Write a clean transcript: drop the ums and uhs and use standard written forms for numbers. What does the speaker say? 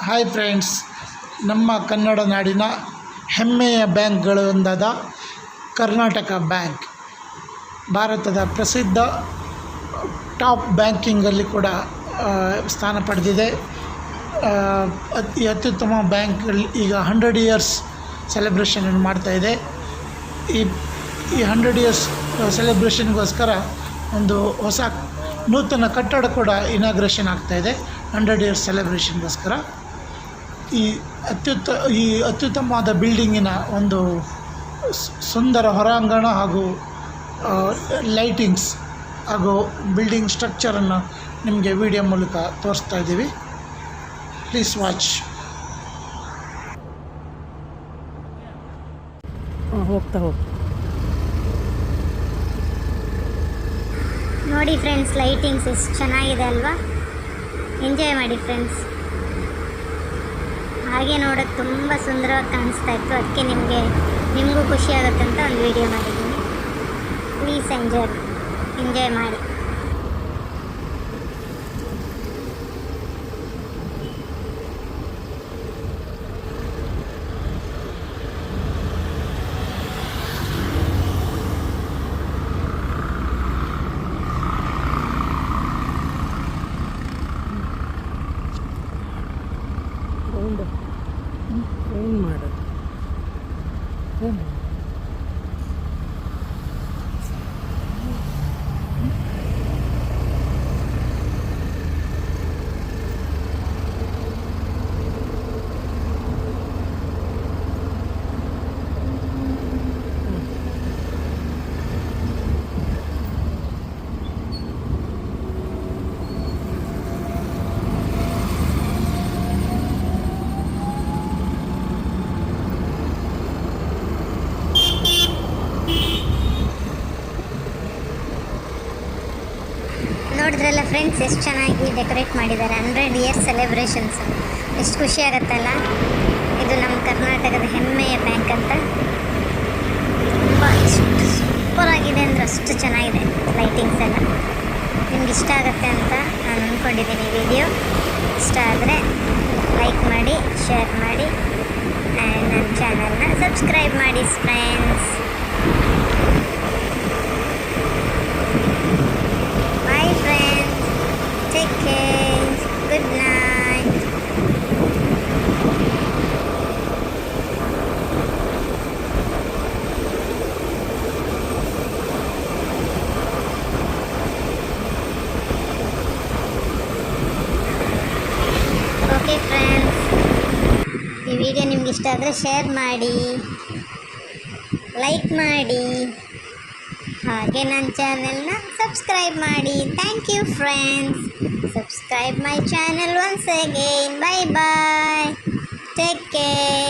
Hi friends, ನಮ್ಮ ಕನ್ನಡ ನಾಡಿನ ಹೆಮ್ಮೆಯ ಬ್ಯಾಂಕ್ಗಳೊಂದಾದ ಕರ್ನಾಟಕ ಬ್ಯಾಂಕ್ ಭಾರತದ ಪ್ರಸಿದ್ಧ ಟಾಪ್ ಬ್ಯಾಂಕಿಂಗಲ್ಲಿ ಕೂಡ ಸ್ಥಾನ ಪಡೆದಿದೆ. ಅತ್ಯುತ್ತಮ ಬ್ಯಾಂಕ್ ಈಗ 100 ಇಯರ್ಸ್ ಸೆಲೆಬ್ರೇಷನನ್ನು ಮಾಡ್ತಾಯಿದೆ. ಈ 100 ಇಯರ್ಸ್ ಸೆಲೆಬ್ರೇಷನ್ಗೋಸ್ಕರ ಒಂದು ಹೊಸ ನೂತನ ಕಟ್ಟಡ ಕೂಡ ಇನಾಗ್ರೇಷನ್ ಆಗ್ತಾಯಿದೆ. 100 ಇಯರ್ಸ್ ಸೆಲೆಬ್ರೇಷನ್ಗೋಸ್ಕರ ಈ ಅತ್ಯುತ್ತಮವಾದ ಬಿಲ್ಡಿಂಗಿನ ಒಂದು ಸುಂದರ ಹೊರಾಂಗಣ ಹಾಗೂ ಲೈಟಿಂಗ್ಸ್ ಹಾಗೂ ಬಿಲ್ಡಿಂಗ್ ಸ್ಟ್ರಕ್ಚರನ್ನು ನಿಮಗೆ ವಿಡಿಯೋ ಮೂಲಕ ತೋರಿಸ್ತಾ ಇದ್ದೀವಿ. Please watch. ಹೋಗ್ತಾ ನೋಡಿ ಫ್ರೆಂಡ್ಸ್, ಲೈಟಿಂಗ್ಸ್ ಎಷ್ಟು ಚೆನ್ನಾಗಿದೆ ಅಲ್ವಾ? ಎಂಜಾಯ್ ಮಾಡಿ ಫ್ರೆಂಡ್ಸ್. ಹಾಗೆ ನೋಡೋಕ್ಕೆ ತುಂಬ ಸುಂದರವಾಗಿ ಕಾಣಿಸ್ತಾ ಇತ್ತು, ಅದಕ್ಕೆ ನಿಮಗೂ ಖುಷಿ ಆಗುತ್ತೆ ಅಂತ ಒಂದು ವಿಡಿಯೋ ಮಾಡಿದ್ದೀನಿ. ಪ್ಲೀಸ್ ಎಂಜಾಯ್ ಮಾಡಿ. ಏನು ಮಾಡೋದು? ನೋಡಿದ್ರಲ್ಲ ಫ್ರೆಂಡ್ಸ್, ಎಷ್ಟು ಚೆನ್ನಾಗಿ ಡೆಕೋರೇಟ್ ಮಾಡಿದ್ದಾರೆ. 100 ಇಯರ್ಸ್ ಸೆಲೆಬ್ರೇಷನ್ಸ್. ಎಷ್ಟು ಖುಷಿ ಆಗುತ್ತಲ್ಲ. ಇದು ನಮ್ಮ ಕರ್ನಾಟಕದ ಹೆಮ್ಮೆಯ ಬ್ಯಾಂಕ್ ಅಂತ. ತುಂಬ ಎಷ್ಟು ಸೂಪರಾಗಿದೆ ಅಂದರೆ ಅಷ್ಟು ಚೆನ್ನಾಗಿದೆ ಲೈಟಿಂಗ್ಸ್ ಎಲ್ಲ. ನಿಮ್ಗೆ ಇಷ್ಟ ಆಗುತ್ತೆ ಅಂತ ನಾನು ಅಂದ್ಕೊಂಡಿದ್ದೀನಿ. ವಿಡಿಯೋ ಇಷ್ಟ ಆದರೆ ಲೈಕ್ ಮಾಡಿ, ಶೇರ್ ಮಾಡಿ ಆ್ಯಂಡ್ ನನ್ನ ಚಾನಲ್ನ ಸಬ್ಸ್ಕ್ರೈಬ್ ಮಾಡಿ friends. Bye friends, take care, good night. Okay friends, ಈ ವಿಡಿಯೋ ನಿಮ್ಗೆ ಇಷ್ಟ ಆದರೆ ಶೇರ್ ಮಾಡಿ, ಲೈಕ್ ಮಾಡಿ, ಹಾಗೆ ನನ್ನ ಚಾನೆಲ್ನ ಸಬ್ಸ್ಕ್ರೈಬ್ ಮಾಡಿ. Thank you friends. Subscribe my channel once again. Bye bye, take care.